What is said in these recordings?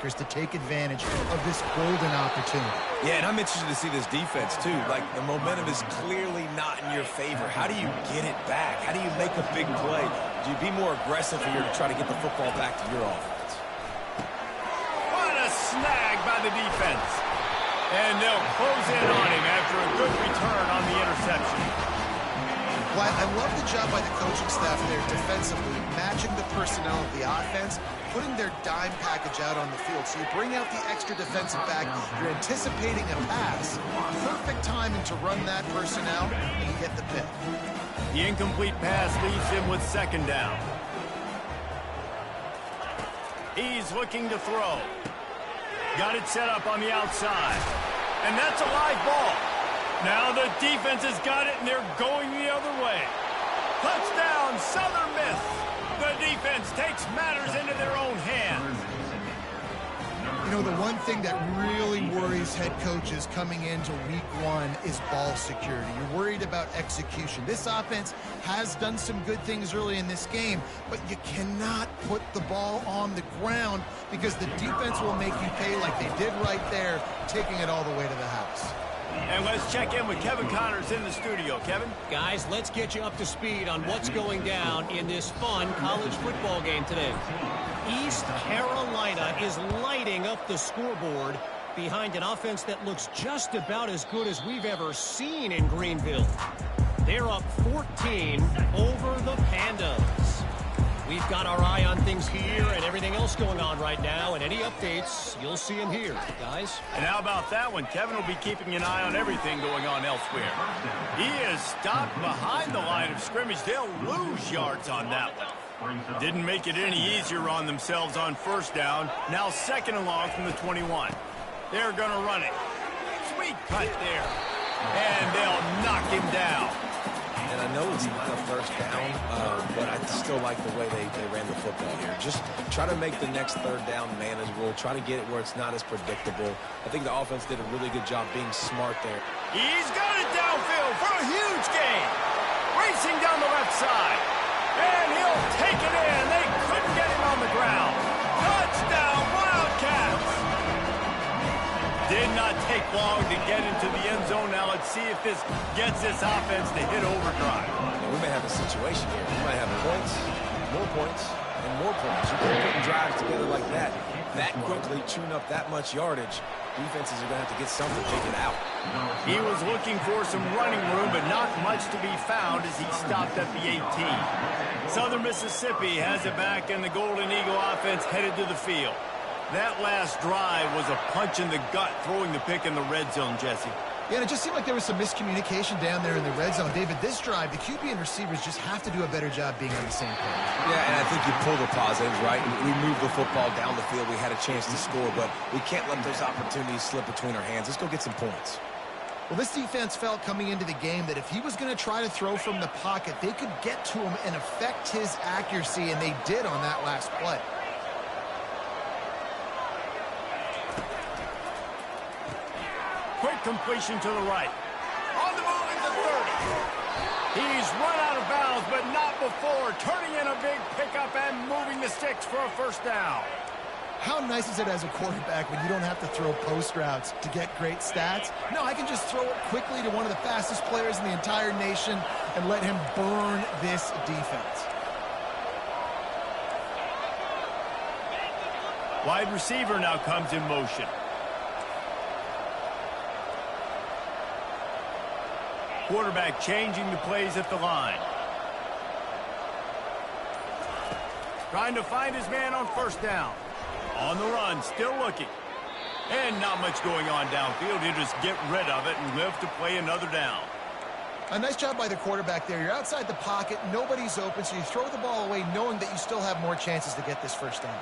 playmakers to take advantage of this golden opportunity. Yeah, and I'm interested to see this defense, too. Like, the momentum is clearly not in your favor. How do you get it back? How do you make a big play? Do you be more aggressive here to try to get the football back to your offense? What a snag by the defense. And they'll close in on him after a good return on the interception. Well, I love the job by the coaching staff there defensively, matching the personnel of the offense, putting their dime package out on the field. So you bring out the extra defensive back, you're anticipating a pass, perfect timing to run that personnel, and you get the pick. The incomplete pass leaves him with second down. He's looking to throw. Got it set up on the outside. And that's a live ball. Now the defense has got it, and they're going the other way. Touchdown, Southern Miss. The defense takes matters into their own hands. You know, the one thing that really worries head coaches coming into week one is ball security. You're worried about execution. This offense has done some good things early in this game, but you cannot put the ball on the ground because the defense will make you pay like they did right there, taking it all the way to the house. And let's check in with Kevin Connors in the studio. Kevin? Guys, let's get you up to speed on what's going down in this fun college football game today. East Carolina is lighting up the scoreboard behind an offense that looks just about as good as we've ever seen in Greenville. They're up 14 over the Pandas. We've got our eye on things here and everything else going on right now, and any updates, you'll see them here, guys. And how about that one? Kevin will be keeping an eye on everything going on elsewhere. He is stopped behind the line of scrimmage. They'll lose yards on that one. Didn't make it any easier on themselves on first down. Now second and long from the 21. They're going to run it. Sweet cut there. And they'll knock him down. And I know it's not a first down, but I still like the way they ran the football here. Just try to make the next third down manageable. Try to get it where it's not as predictable. I think the offense did a really good job being smart there. He's got it downfield for a huge gain. Racing down the left side. And he'll take it in. They couldn't get him on the ground. Touchdown, Wildcats. Did not take long to get into the end zone. Now let's see if this gets this offense to hit overdrive. We may have a situation here. We might have points, and more points. You can put drives together like that quickly, tune up that much yardage. Defenses are going to have to get something figured out. He was looking for some running room, but not much to be found as he stopped at the 18. Southern Mississippi has it back, and the Golden Eagle offense headed to the field. That last drive was a punch in the gut, throwing the pick in the red zone, Jesse. Yeah, and it just seemed like there was some miscommunication down there in the red zone. David, this drive, the QB and receivers just have to do a better job being on the same page. Yeah, and I think you pull the positives, right? We moved the football down the field. We had a chance to score, but we can't let those opportunities slip between our hands. Let's go get some points. Well, this defense felt coming into the game that if he was going to try to throw from the pocket, they could get to him and affect his accuracy, and they did on that last play. Quick completion to the right. On the move at the 30. He's run out of bounds, but not before. Turning in a big pickup and moving the sticks for a first down. How nice is it as a quarterback when you don't have to throw post routes to get great stats? No, I can just throw it quickly to one of the fastest players in the entire nation and let him burn this defense. Wide receiver now comes in motion. Quarterback changing the plays at the line. Trying to find his man on first down. On the run, still looking. And not much going on downfield. He'll just get rid of it and live to play another down. A nice job by the quarterback there. You're outside the pocket, nobody's open, so you throw the ball away knowing that you still have more chances to get this first down.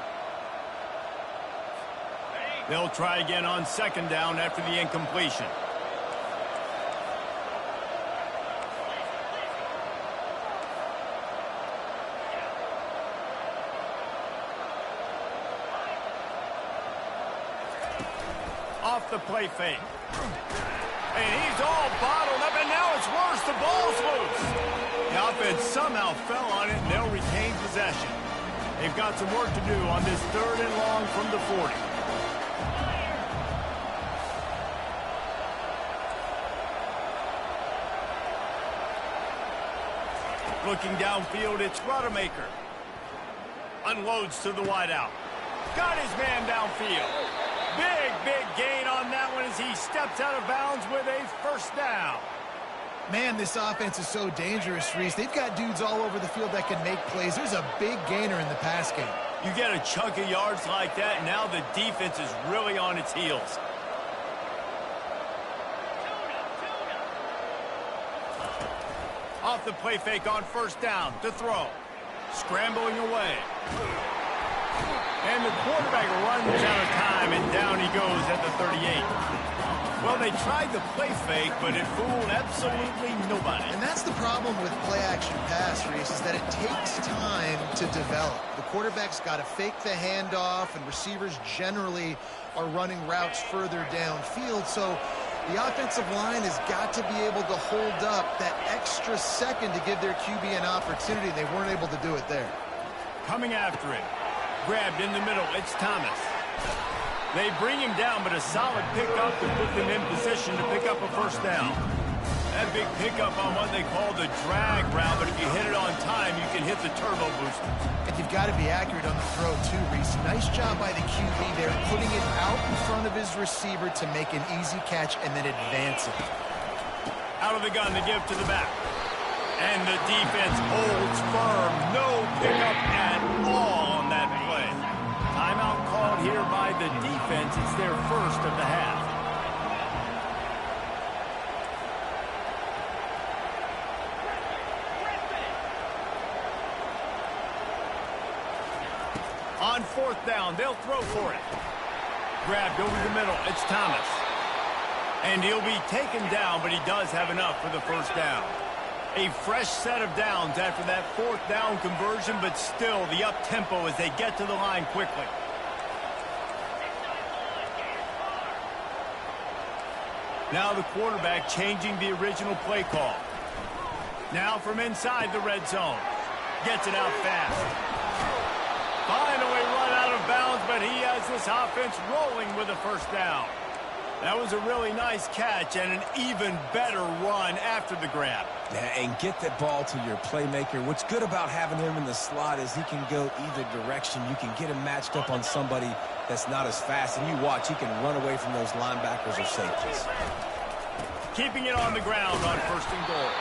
They'll try again on second down after the incompletion. Off the play fake. And he's all bottled up, and now it's worse. The ball's loose. The offense somehow fell on it, and they'll retain possession. They've got some work to do on this third and long from the 40. Looking downfield, it's Rodemaker. Unloads to the wideout. Got his man downfield. Big gain on that one as he steps out of bounds with a first down. Man, this offense is so dangerous, Reese. They've got dudes all over the field that can make plays. There's a big gainer in the pass game. You get a chunk of yards like that, and now the defense is really on its heels. Off the play fake on first down to throw. Scrambling away. And the quarterback runs out of time, and down he goes at the 38. Well, they tried the play fake, but it fooled absolutely nobody. And that's the problem with play-action pass, Reese, is that it takes time to develop. The quarterback's got to fake the handoff, and receivers generally are running routes further downfield. So the offensive line has got to be able to hold up that extra second to give their QB an opportunity. They weren't able to do it there. Coming after it. Grabbed in the middle. It's Thomas. They bring him down, but a solid pickup to put them in position to pick up a first down. That big pickup on what they call the drag route, but if you hit it on time, you can hit the turbo booster. And you've got to be accurate on the throw, too, Reese. Nice job by the QB there, putting it out in front of his receiver to make an easy catch and then advance it. Out of the gun to give to the back. And the defense holds firm. No pickup at all on that play. Timeout called here by the defense. It's their first of the half. On fourth down, they'll throw for it. Grabbed over the middle. It's Thomas. And he'll be taken down, but he does have enough for the first down. A fresh set of downs after that fourth down conversion, but still the up-tempo as they get to the line quickly. Now the quarterback changing the original play call. Now from inside the red zone. Gets it out fast. Finally run out of bounds, but he has this offense rolling with a first down. That was a really nice catch and an even better run after the grab. Yeah, and get that ball to your playmaker. What's good about having him in the slot is he can go either direction. You can get him matched up on somebody that's not as fast, and you watch, he can run away from those linebackers or safeties. Keeping it on the ground on first and goal.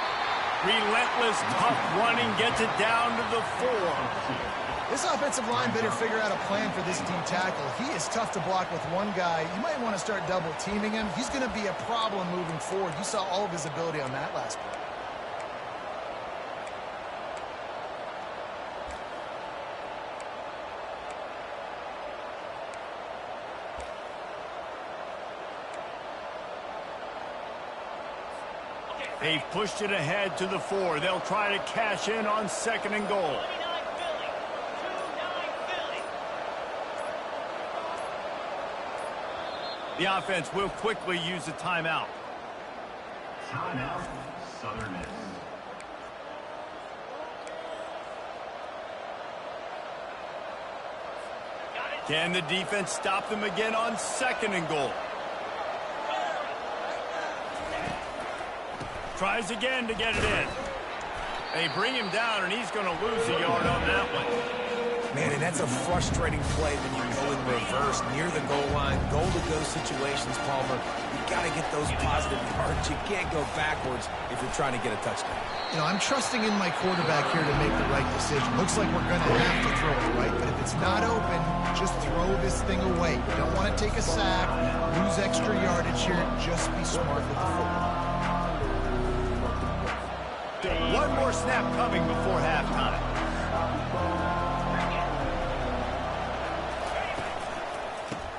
Relentless, tough running, gets it down to the 4. This offensive line better figure out a plan for this D tackle. He is tough to block with one guy. You might want to start double teaming him. He's going to be a problem moving forward. You saw all of his ability on that last play. They've pushed it ahead to the 4. They'll try to cash in on second and goal. The offense will quickly use a timeout. Timeout, Southern Miss. Can the defense stop them again on second and goal? Tries again to get it in. They bring him down, and he's going to lose a yard on that one. Man, and that's a frustrating play when you go in reverse near the goal line, goal-to-go situations, Palmer. You got to get those positive yards. You can't go backwards if you're trying to get a touchdown. You know, I'm trusting in my quarterback here to make the right decision. Looks like we're going to have to throw it, right? But if it's not open, just throw this thing away. You don't want to take a sack, lose extra yardage here. Just be smart with the football. One more snap coming before halftime.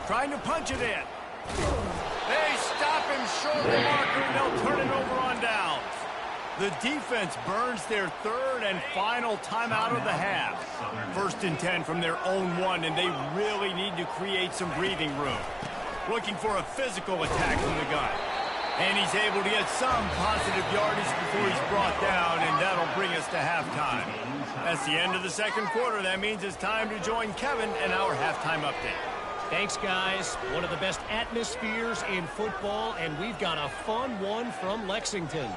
Trying to punch it in. They stop him short of the marker, and they'll turn it over on downs. The defense burns their third and final timeout of the half. 1st and 10 from their own 1, and they really need to create some breathing room. Looking for a physical attack from the gun. And he's able to get some positive yardage before he's brought down, and that'll bring us to halftime. That's the end of the second quarter. That means it's time to join Kevin in our halftime update. Thanks, guys. One of the best atmospheres in football, and we've got a fun one from Lexington.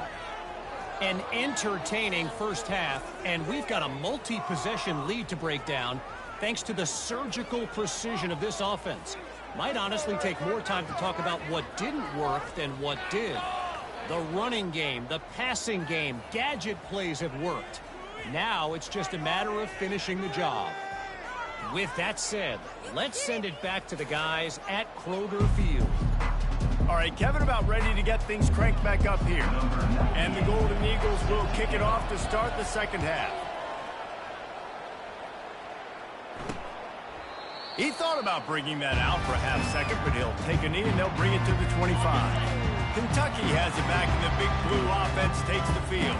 An entertaining first half, and we've got a multi-possession lead to break down thanks to the surgical precision of this offense. Might honestly take more time to talk about what didn't work than what did. The running game, the passing game, gadget plays have worked. Now it's just a matter of finishing the job. With that said, let's send it back to the guys at Kroger Field. All right, Kevin about ready to get things cranked back up here. And the Golden Eagles will kick it off to start the second half. He thought about bringing that out for a half second, but he'll take a knee and they'll bring it to the 25. Kentucky has it back and the big blue offense takes the field.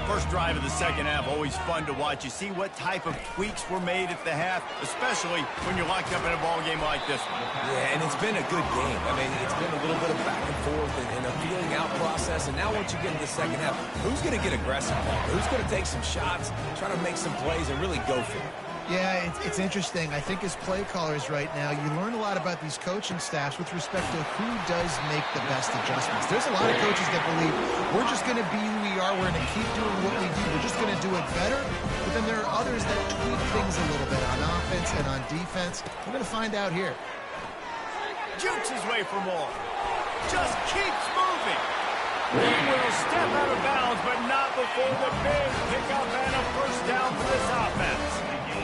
First drive of the second half, always fun to watch. You see what type of tweaks were made at the half, especially when you're locked up in a ball game like this one. Yeah, and it's been a good game. I mean, it's been a little bit of back and forth and a feeling out process. And now once you get into the second half, who's going to get aggressive? Who's going to take some shots, try to make some plays, and really go for it? Yeah, it's interesting. I think as play callers right now, you learn a lot about these coaching staffs with respect to who does make the best adjustments. There's a lot of coaches that believe we're just going to be who we are. We're going to keep doing what we do. We're just going to do it better. But then there are others that tweak things a little bit on offense and on defense. We're going to find out here. Jukes his way for more. Just keeps moving. He will step out of bounds, but not before the big pickup and a first down for this offense.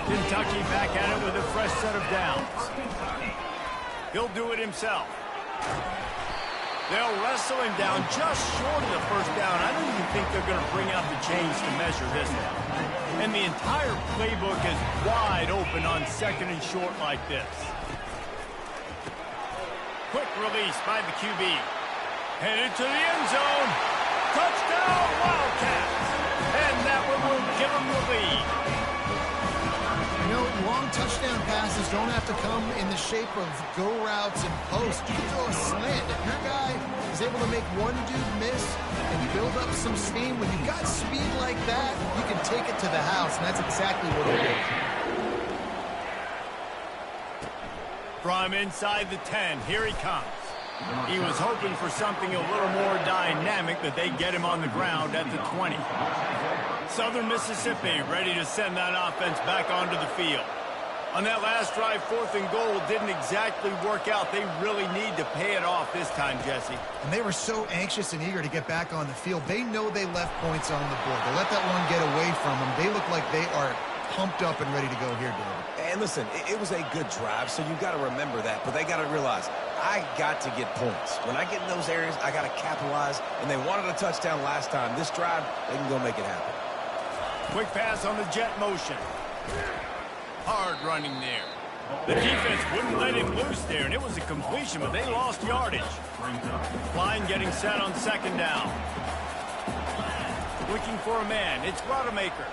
Kentucky back at it with a fresh set of downs. He'll do it himself. They'll wrestle him down just short of the first down. I don't even think they're going to bring out the chains to measure this now. And the entire playbook is wide open on second and short like this. Quick release by the QB. Headed to the end zone. Touchdown, Wildcats. And that one will give them the lead. You know, long touchdown passes don't have to come in the shape of go routes and posts. You can throw a slant. If your guy is able to make one dude miss and build up some steam, when you've got speed like that, you can take it to the house, and that's exactly what it is. From inside the 10, here he comes. He was hoping for something a little more dynamic, but they get him on the ground at the 20. Southern Mississippi ready to send that offense back onto the field. On that last drive, 4th and goal didn't exactly work out. They really need to pay it off this time, Jesse. And they were so anxious and eager to get back on the field. They know they left points on the board. They let that one get away from them. They look like they are pumped up and ready to go here, David. And listen, it was a good drive, so you got to remember that. But they got to realize, I got to get points. When I get in those areas, I got to capitalize. And they wanted a touchdown last time. This drive, they can go make it happen. Quick pass on the jet motion. Hard running there. The defense wouldn't let him loose there, and it was a completion, but they lost yardage. Line getting set on second down. Looking for a man. It's Rodemaker.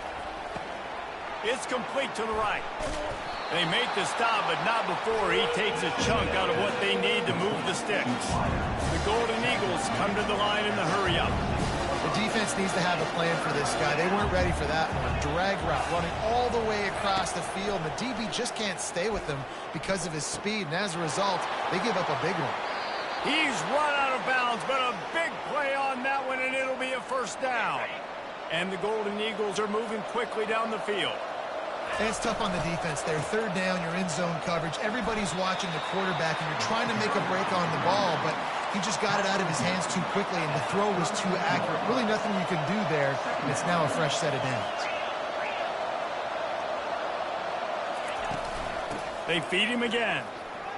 It's complete to the right. They make the stop, but not before he takes a chunk out of what they need to move the sticks. The Golden Eagles come to the line in the hurry-up. The defense needs to have a plan for this guy. They weren't ready for that one. Drag route, running all the way across the field. The DB just can't stay with him because of his speed, and as a result, they give up a big one. He's run out of bounds, but a big play on that one, and it'll be a first down. And the Golden Eagles are moving quickly down the field. And it's tough on the defense there. 3rd down, you're in zone coverage. Everybody's watching the quarterback, and you're trying to make a break on the ball, but he just got it out of his hands too quickly, and the throw was too accurate. Really nothing you can do there, and it's now a fresh set of downs. They feed him again.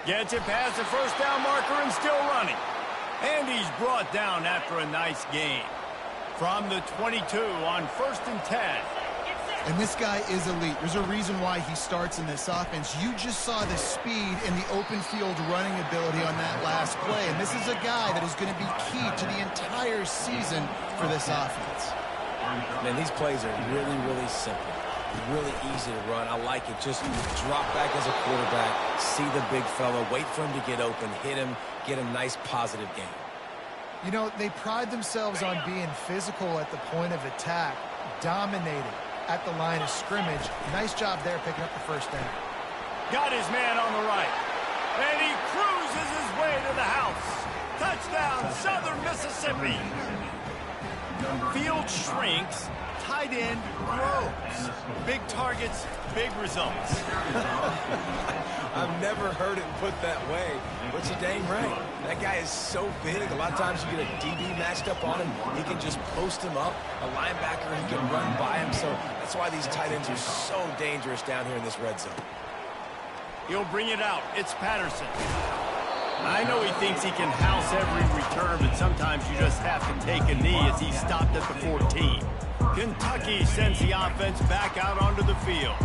Gets it past the first down marker and still running. And he's brought down after a nice gain. From the 22 on 1st and 10. And this guy is elite. There's a reason why he starts in this offense. You just saw the speed and the open field running ability on that last play. And this is a guy that is going to be key to the entire season for this offense. Man, these plays are really, really simple. Really easy to run. I like it. Just drop back as a quarterback, see the big fella, wait for him to get open, hit him, get a nice positive game. You know, they pride themselves on being physical at the point of attack, dominating at the line of scrimmage. Nice job there picking up the first down. Got his man on the right. And he cruises his way to the house. Touchdown, Southern Mississippi. Field shrinks, tight end grows. Big targets, big results. I've never heard it put that way, but you're dang right. That guy is so big. A lot of times you get a DB matched up on him. He can just post him up. A linebacker, he can run by him. So that's why these tight ends are so dangerous down here in this red zone. He'll bring it out. It's Patterson. I know he thinks he can house every return, but sometimes you just have to take a knee as he stopped at the 14. Kentucky sends the offense back out onto the field.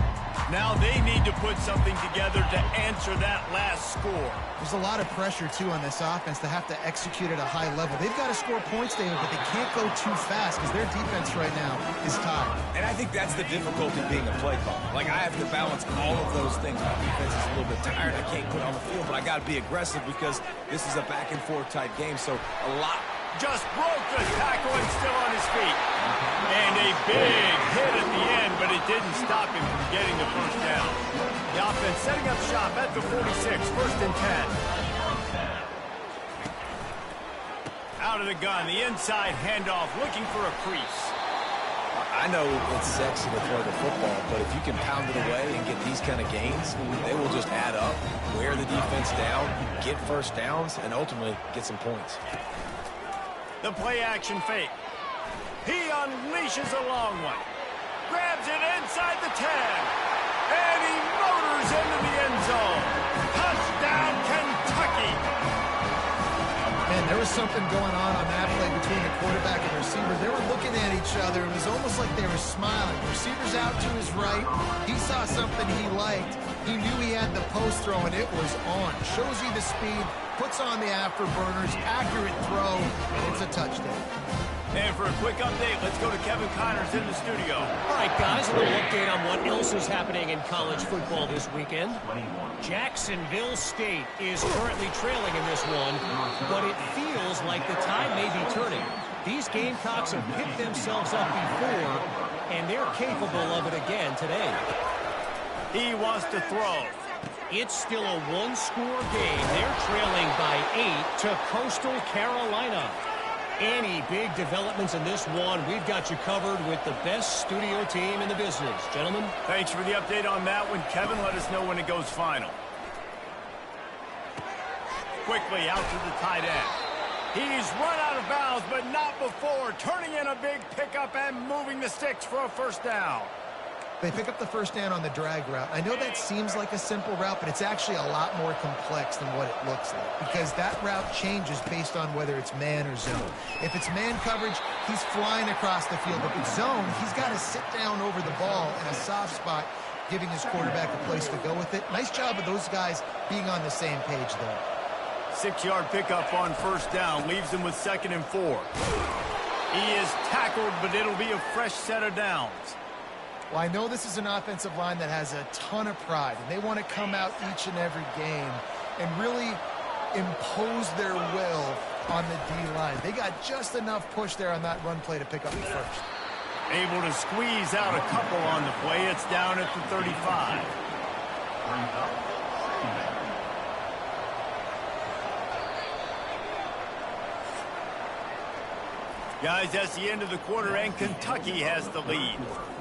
Now they need to put something together to answer that last score. There's a lot of pressure, too, on this offense to have to execute at a high level. They've got to score points, David, but they can't go too fast because their defense right now is tired. And I think that's the difficulty being a play caller. Like, I have to balance all of those things. My defense is a little bit tired. I can't put on the field, but I got to be aggressive because this is a back-and-forth type game. So a lot. Just broke the tackle and still on his feet. And a big hit at the end, but it didn't stop him from getting the first down. The offense setting up shop at the 46, 1st and 10. Out of the gun, the inside handoff, looking for a crease. I know it's sexy to throw the football, but if you can pound it away and get these kind of gains, they will just add up, wear the defense down, get first downs, and ultimately get some points. The play-action fake. He unleashes a long one. Grabs it inside the 10. And he motors into the end zone. Touchdown, Kentucky. Man, there was something going on that play between the quarterback and receiver. They were looking at each other. It was almost like they were smiling. Receiver's out to his right. He saw something he liked. He knew he had the post throw, and it was on. Shows you the speed, puts on the afterburners, accurate throw, and it's a touchdown. And for a quick update, let's go to Kevin Connors in the studio. All right, guys, a little update on what else is happening in college football this weekend. Jacksonville State is currently trailing in this one, but it feels like the tide may be turning. These Gamecocks have picked themselves up before, and they're capable of it again today. He wants to throw. It's still a one-score game. They're trailing by 8 to Coastal Carolina. Any big developments in this one, we've got you covered with the best studio team in the business. Gentlemen? Thanks for the update on that one. Kevin, let us know when it goes final. Quickly out to the tight end. He's run out of bounds, but not before. Turning in a big pickup and moving the sticks for a first down. They pick up the first down on the drag route. I know that seems like a simple route, but it's actually a lot more complex than what it looks like because that route changes based on whether it's man or zone. If it's man coverage, he's flying across the field. If it's zone, he's got to sit down over the ball in a soft spot, giving his quarterback a place to go with it. Nice job of those guys being on the same page there. 6-yard pickup on first down leaves him with 2nd and 4. He is tackled, but it'll be a fresh set of downs. Well, I know this is an offensive line that has a ton of pride, and they want to come out each and every game and really impose their will on the D-line. They got just enough push there on that run play to pick up the first. Able to squeeze out a couple on the play. It's down at the 35. Guys, that's the end of the quarter, and Kentucky has the lead.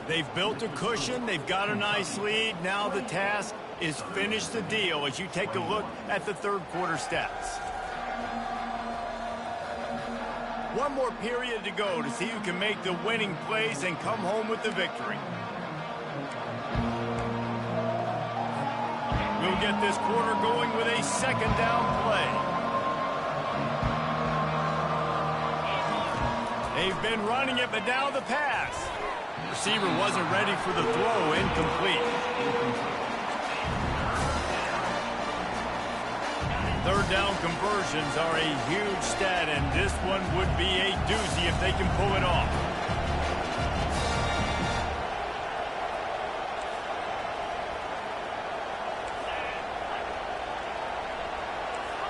They've built a cushion. They've got a nice lead. Now the task is finish the deal as you take a look at the third quarter stats. One more period to go to see who can make the winning plays and come home with the victory. We'll get this quarter going with a second down play. They've been running it, but now the pass. Receiver wasn't ready for the throw, incomplete. Third down conversions are a huge stat, and this one would be a doozy if they can pull it off.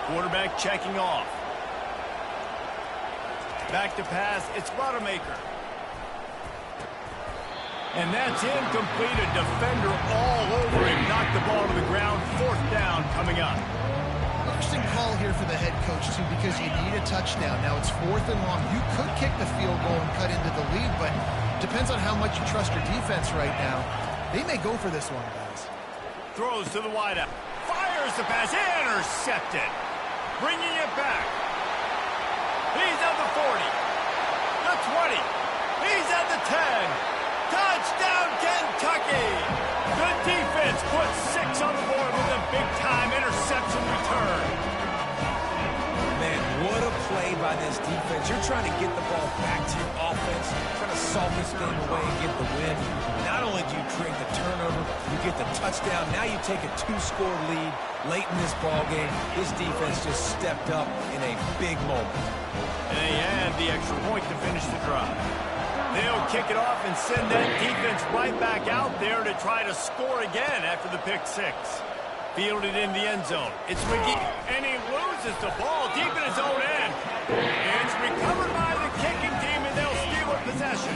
Quarterback checking off. Back to pass, it's Rodemaker. And that's incomplete. A defender all over him. Knocked the ball to the ground. 4th down coming up. call here for the head coach, too, because you need a touchdown. Now it's 4th and long. You could kick the field goal and cut into the lead, but depends on how much you trust your defense right now. They may go for this one, guys. Throws to the wideout. Fires the pass. Intercepted. Bringing it back. He's at the 40. The 20. He's at the 10. Touchdown, Kentucky. The defense puts 6 on the board with a big-time interception return. Man, what a play by this defense. You're trying to get the ball back to your offense, trying to solve this game away and get the win. Not only do you create the turnover, you get the touchdown. Now you take a 2-score lead late in this ball game. This defense just stepped up in a big moment. And they add the extra point to finish the drive. They'll kick it off and send that defense right back out there to try to score again after the pick 6. Fielded in the end zone. It's McGee, and he loses the ball deep in his own end. It's recovered by the kicking team, and they'll steal a possession.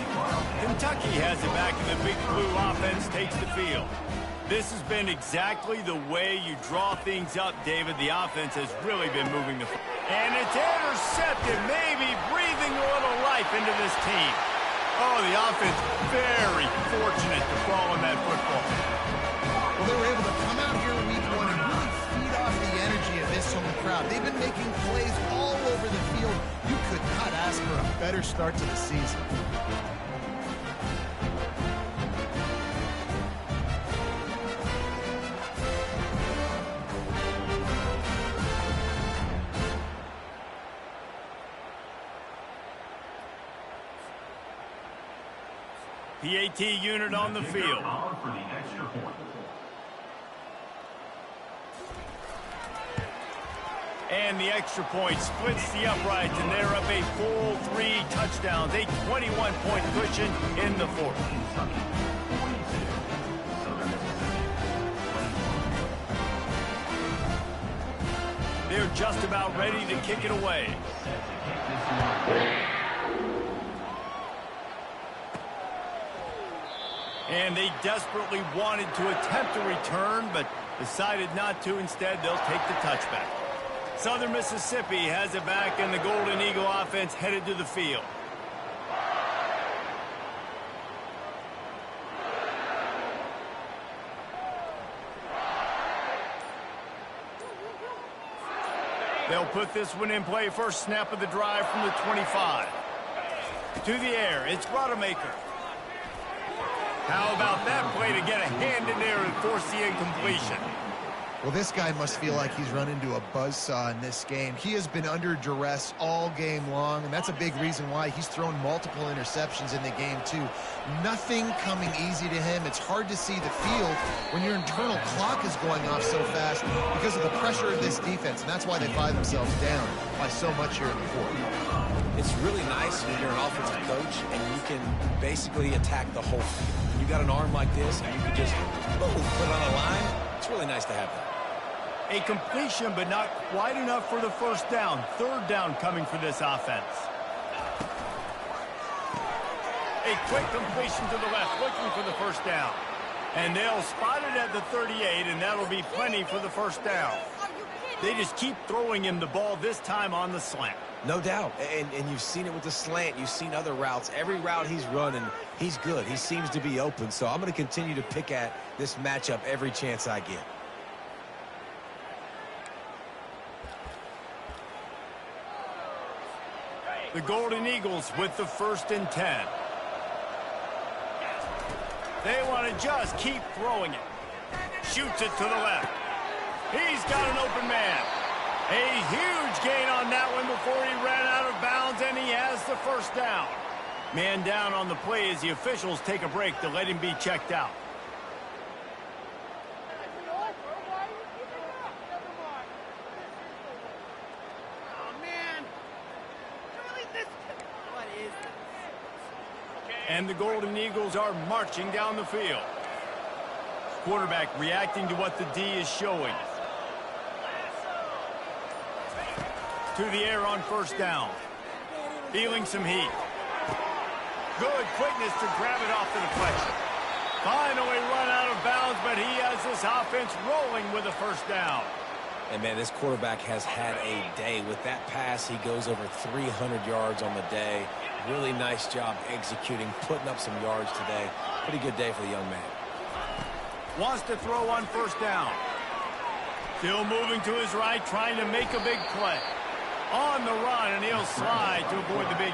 Kentucky has it back, and the Big Blue offense takes the field. This has been exactly the way you draw things up, David. The offense has really been moving the football. And it's intercepted, maybe breathing a little life into this team. Oh, the offense very fortunate to fall in that football. Well, they were able to come out here in week 1 and really feed off the energy of this home crowd. They've been making plays all over the field. You could not ask for a better start to the season. PAT unit on the field. For the extra point. And the extra point splits the uprights, and they're up a full 3 touchdowns, a 21-point cushion in the 4th. Kentucky 42. Southern Mississippi 24. They're just about ready to kick it away. Set to kick this one. And they desperately wanted to attempt a return, but decided not to. Instead, they'll take the touchback. Southern Mississippi has it back, and the Golden Eagle offense headed to the field. They'll put this one in play. First snap of the drive from the 25. To the air, it's Rodemaker. How about that play to get a hand in there and force the incompletion? Well, this guy must feel like he's run into a buzzsaw in this game. He has been under duress all game long, and that's a big reason why he's thrown multiple interceptions in the game, too. Nothing coming easy to him. It's hard to see the field when your internal clock is going off so fast because of the pressure of this defense, and that's why they find themselves down by so much here in the 4th. It's really nice when you're an offensive coach and you can basically attack the whole field. When you got an arm like this and you can just, boom, put it on a line, it's really nice to have that. A completion, but not quite enough for the first down. 3rd down coming for this offense. A quick completion to the left, looking for the first down. And they'll spot it at the 38, and that'll be plenty for the first down. They just keep throwing him the ball, this time on the slant. No doubt, and you've seen it with the slant. You've seen other routes. Every route he's running, he's good. He seems to be open, so I'm going to continue to pick at this matchup every chance I get. The Golden Eagles with the 1st and 10. They want to just keep throwing it. Shoots it to the left. He's got an open man. A huge gain on that one before he ran out of bounds, and he has the first down. Man down on the play as the officials take a break to let him be checked out. And the Golden Eagles are marching down the field. Quarterback reacting to what the D is showing. To the air on first down. Feeling some heat. Good quickness to grab it off the deflection. Finally run out of bounds, but he has this offense rolling with a first down. And, man, this quarterback has had a day. With that pass, he goes over 300 yards on the day. Really nice job executing, putting up some yards today. Pretty good day for the young man. Wants to throw on first down. Still moving to his right, trying to make a big play. On the run, and he'll slide to avoid the big.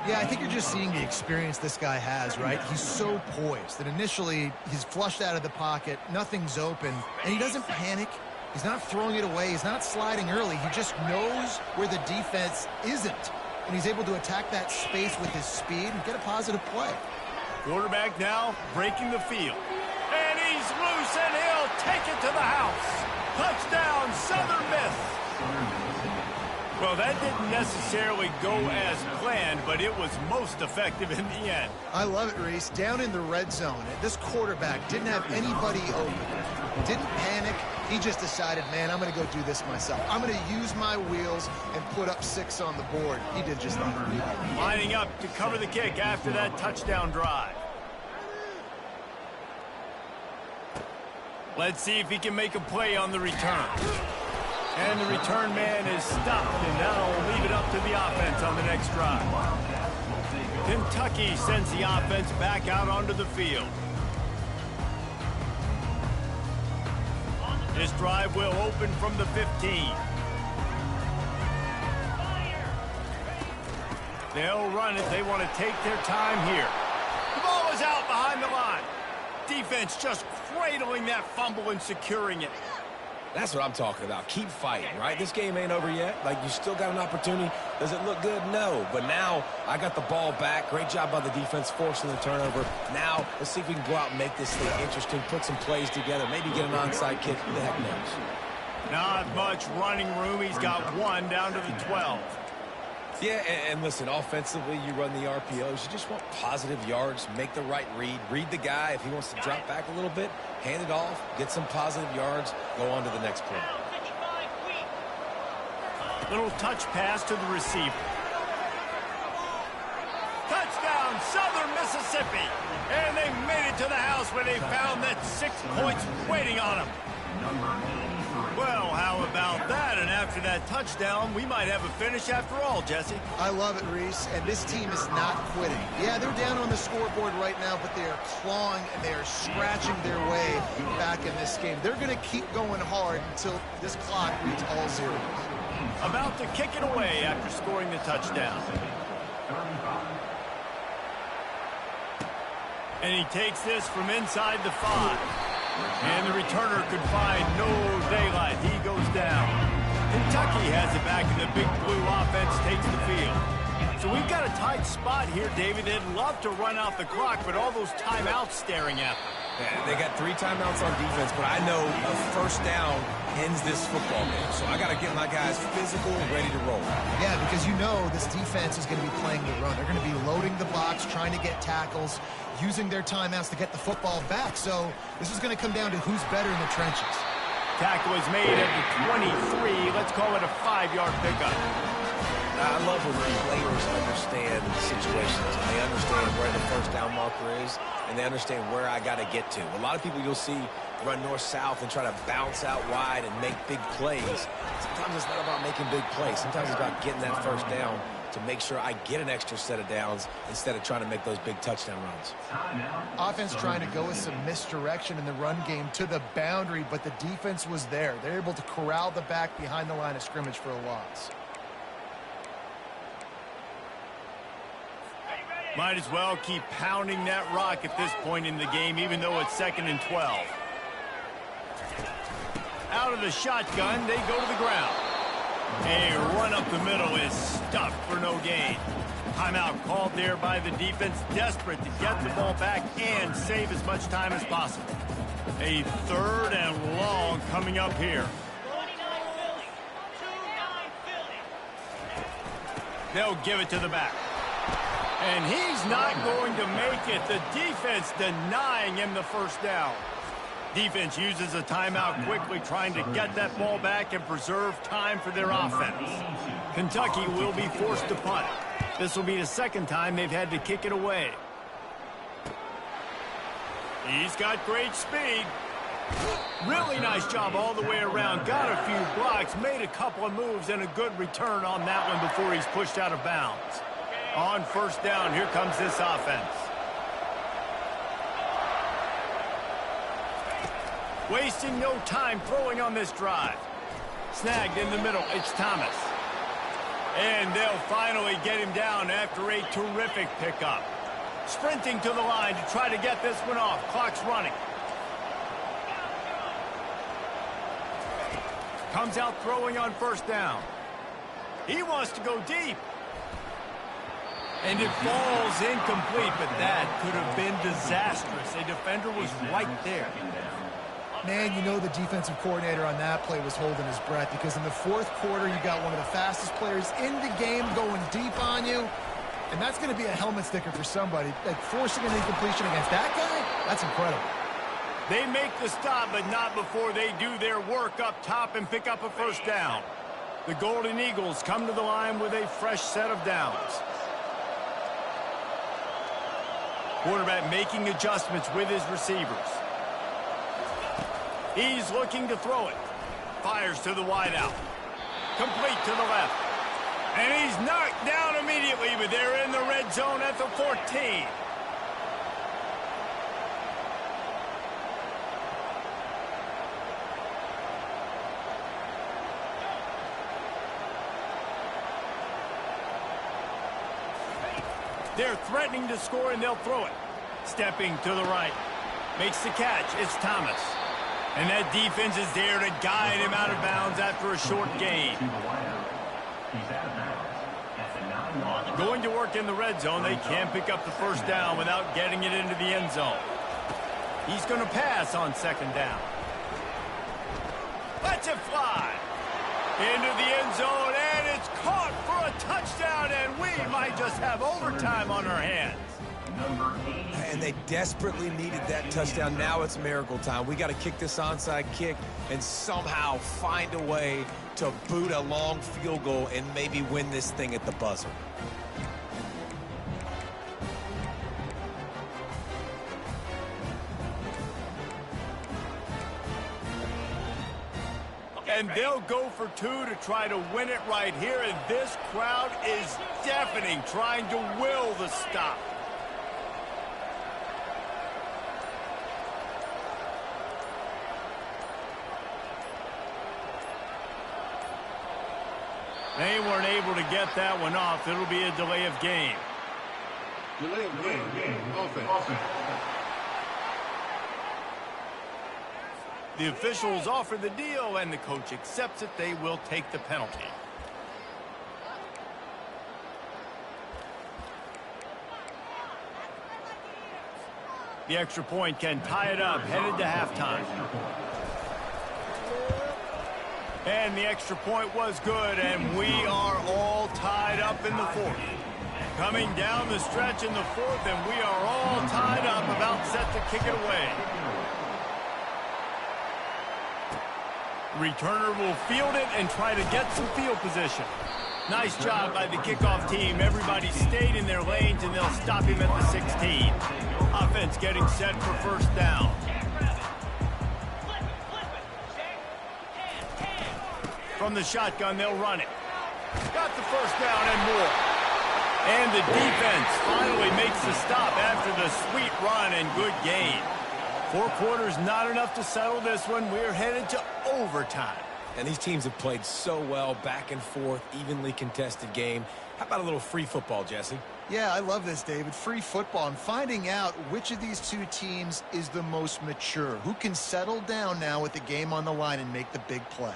Yeah, I think you're just seeing the experience this guy has, right? He's so poised that initially he's flushed out of the pocket, nothing's open, and he doesn't panic. He's not throwing it away. He's not sliding early. He just knows where the defense isn't, and he's able to attack that space with his speed and get a positive play. Quarterback now breaking the field. And he's loose, and he'll take it to the house. Touchdown, Southern Miss. Well, that didn't necessarily go as planned, but it was most effective in the end. I love it, Reese. Down in the red zone, this quarterback didn't have anybody open. Didn't panic. He just decided, man, I'm going to go do this myself. I'm going to use my wheels and put up 6 on the board. He did just that. Lining up to cover the kick after that touchdown drive. Let's see if he can make a play on the return. And the return man is stopped, and now will leave it up to the offense on the next drive. Kentucky sends the offense back out onto the field. This drive will open from the 15. They'll run it. They want to take their time here. The ball is out behind the line. Defense just cradling that fumble and securing it. That's what I'm talking about. Keep fighting, right? This game ain't over yet. Like, you still got an opportunity. Does it look good? No. But now I got the ball back. Great job by the defense forcing the turnover. Now let's see if we can go out and make this thing interesting, put some plays together, maybe get an onside kick. Who the heck knows? Not much running room. He's got one down to the 12. Yeah, and listen, offensively, you run the RPOs. You just want positive yards, make the right read the guy. If he wants to drop back a little bit, hand it off, get some positive yards, go on to the next play. Little touch pass to the receiver. Touchdown, Southern Mississippi. And they made it to the house where they found that 6 points waiting on them. Well, how about that? And after that touchdown, we might have a finish after all, Jesse. I love it, Reese, and this team is not quitting. Yeah, they're down on the scoreboard right now, but they are clawing and they are scratching their way back in this game. They're going to keep going hard until this clock reads all zeros. About to kick it away after scoring the touchdown. And he takes this from inside the 5. And the returner could find no daylight. He goes down. Kentucky has it back, and the Big Blue offense takes the field. So we've got a tight spot here, David. They'd love to run out the clock, but all those timeouts staring at them. Yeah, they got 3 timeouts on defense, but I know a first down ends this football game. So I got to get my guys physical and ready to roll. Yeah, because you know this defense is going to be playing the run. They're going to be loading the box, trying to get tackles, using their timeouts to get the football back. So this is going to come down to who's better in the trenches. Tackle is made at the 23. Let's call it a 5-yard pickup. I love when players understand situations and they understand where the first down marker is and they understand where I got to get to. A lot of people you'll see run north-south and try to bounce out wide and make big plays. Sometimes it's not about making big plays. Sometimes it's about getting that first down to make sure I get an extra set of downs instead of trying to make those big touchdown runs. Offense trying to go with some misdirection in the run game to the boundary, but the defense was there. They're able to corral the back behind the line of scrimmage for a loss. Might as well keep pounding that rock at this point in the game, even though it's 2nd and 12. Out of the shotgun, they go to the ground. A run up the middle is stuffed for no gain. Timeout called there by the defense, desperate to get the ball back and save as much time as possible. A 3rd and long coming up here. They'll give it to the back. And he's not going to make it. The defense denying him the first down. Defense uses a timeout quickly, trying to get that ball back and preserve time for their offense. Kentucky will be forced to punt. This will be the 2nd time they've had to kick it away. He's got great speed. Really nice job all the way around. Got a few blocks, made a couple of moves, and a good return on that one before he's pushed out of bounds. On first down, here comes this offense. Wasting no time throwing on this drive. Snagged in the middle, it's Thomas. And they'll finally get him down after a terrific pickup. Sprinting to the line to try to get this one off. Clock's running. Comes out throwing on first down. He wants to go deep. And it falls incomplete, but that could have been disastrous. A defender was right there. Man, you know the defensive coordinator on that play was holding his breath because in the 4th quarter, you got one of the fastest players in the game going deep on you. And that's going to be a helmet sticker for somebody. Like forcing an incompletion against that guy, that's incredible. They make the stop, but not before they do their work up top and pick up a first down. The Golden Eagles come to the line with a fresh set of downs. Quarterback making adjustments with his receivers. He's looking to throw it. Fires to the wideout. Complete to the left. And he's knocked down immediately, but they're in the red zone at the 14. They're threatening to score, and they'll throw it. Stepping to the right. Makes the catch. It's Thomas. And that defense is there to guide him out of bounds after a short gain. He's out of bounds at the 9-yard line. Going to work in the red zone, they can't pick up the first down without getting it into the end zone. He's going to pass on second down. Let's it fly. Into the end zone, and it's caught for a touchdown, and we might just have overtime on our hands. Number 80. And they desperately needed that touchdown. Now it's miracle time. We got to kick this onside kick and somehow find a way to boot a long field goal and maybe win this thing at the buzzer. And they'll go for two to try to win it right here, and this crowd is deafening, trying to will the stop. They weren't able to get that one off. It'll be a delay of game. Delay of game. Offense. The officials offer the deal, and the coach accepts it. They will take the penalty. The extra point can tie it up, headed to halftime. And the extra point was good, and we are all tied up in the fourth. Coming down the stretch in the fourth, and we are all tied up, about set to kick it away. Returner will field it and try to get some field position. Nice job by the kickoff team. Everybody stayed in their lanes, and they'll stop him at the 16. Offense getting set for first down. From the shotgun, they'll run it. Got the first down and more. And the defense finally makes the stop after the sweet run and good gain. 4 quarters, not enough to settle this one. We're headed to overtime. And these teams have played so well, back and forth, evenly contested game. How about a little free football, Jesse? Yeah, I love this, David. Free football. I'm finding out which of these two teams is the most mature. Who can settle down now with the game on the line and make the big play?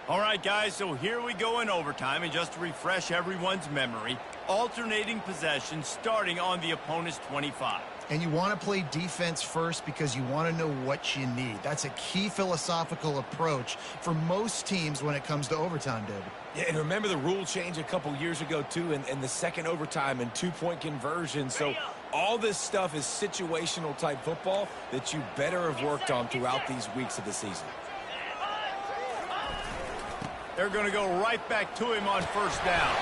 All right, guys, so here we go in overtime. And just to refresh everyone's memory, alternating possession starting on the opponent's 25. And you want to play defense first because you want to know what you need. That's a key philosophical approach for most teams when it comes to overtime, David. Yeah, and remember the rule change a couple years ago, too, and the second overtime and 2-point conversion. So all this stuff is situational type football that you better have worked on throughout these weeks of the season. They're going to go right back to him on first down.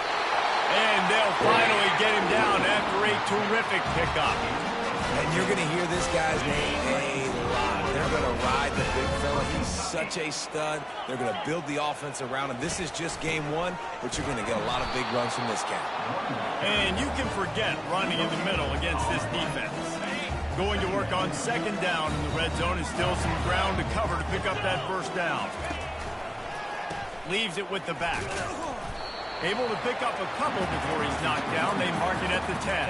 And they'll finally get him down after a terrific pickup. And you're going to hear this guy's name a lot. They're going to ride the big fella. He's such a stud. They're going to build the offense around him. This is just game one, but you're going to get a lot of big runs from this guy. And you can forget running in the middle against this defense. Going to work on second down in the red zone, and still some ground to cover to pick up that first down. Leaves it with the back. Able to pick up a couple before he's knocked down. They mark it at the 10.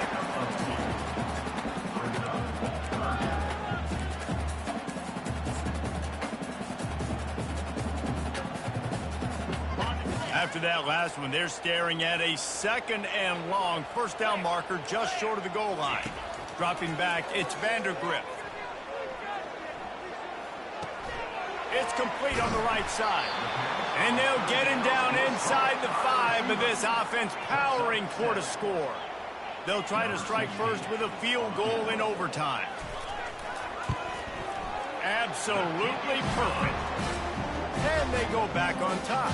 After that last one, they're staring at a second and long first down marker just short of the goal line. Dropping back, it's Vandergrift. It's complete on the right side. And they'll get him down inside the 5, but this offense powering toward a score. They'll try to strike first with a field goal in overtime. Absolutely perfect. And they go back on top.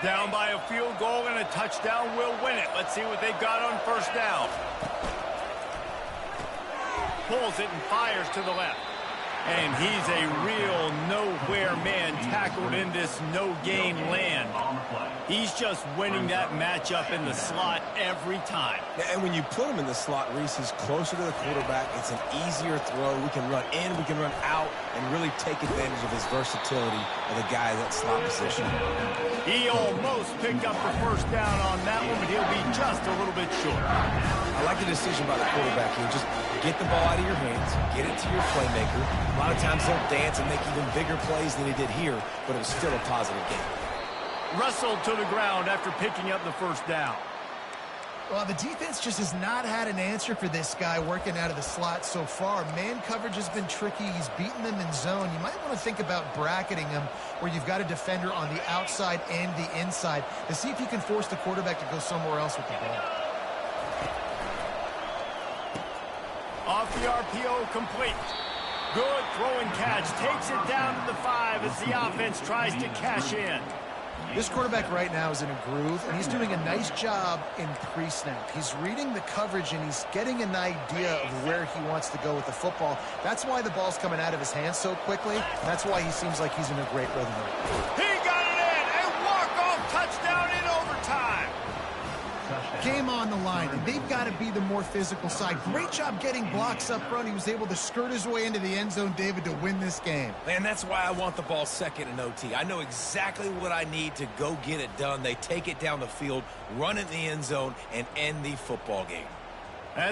Down by a field goal and a touchdown will win it. Let's see what they've got on first down. Pulls it and fires to the left. And he's a real nowhere man tackled in this no-gain land. He's just winning that matchup in the slot every time. Yeah, and when you put him in the slot, Reese, he's closer to the quarterback. It's an easier throw. We can run in, we can run out, and really take advantage of his versatility of the guy in that slot position. He almost picked up the first down on that one, but he'll be just a little bit short. I like the decision by the quarterback here. Just get the ball out of your hands, get it to your playmaker. A lot of times they'll dance and make even bigger plays than he did here, but it was still a positive game. Wrestled to the ground after picking up the first down. Well, the defense just has not had an answer for this guy working out of the slot so far. Man coverage has been tricky. He's beaten them in zone. You might want to think about bracketing him where you've got a defender on the outside and the inside to see if you can force the quarterback to go somewhere else with the ball. Off the RPO, complete. Good throwing catch. Takes it down to the 5 as the offense tries to cash in. This quarterback right now is in a groove, and he's doing a nice job in pre-snap. He's reading the coverage, and he's getting an idea of where he wants to go with the football. That's why the ball's coming out of his hands so quickly. That's why he seems like he's in a great rhythm. He got it in! A walk-off touchdown in overtime! Game on the line, and they've got to be the more physical side. Great job getting blocks up front. He was able to skirt his way into the end zone, David, to win this game. Man, that's why I want the ball second in OT. I know exactly what I need to go get it done. They take it down the field, run it in the end zone, and end the football game.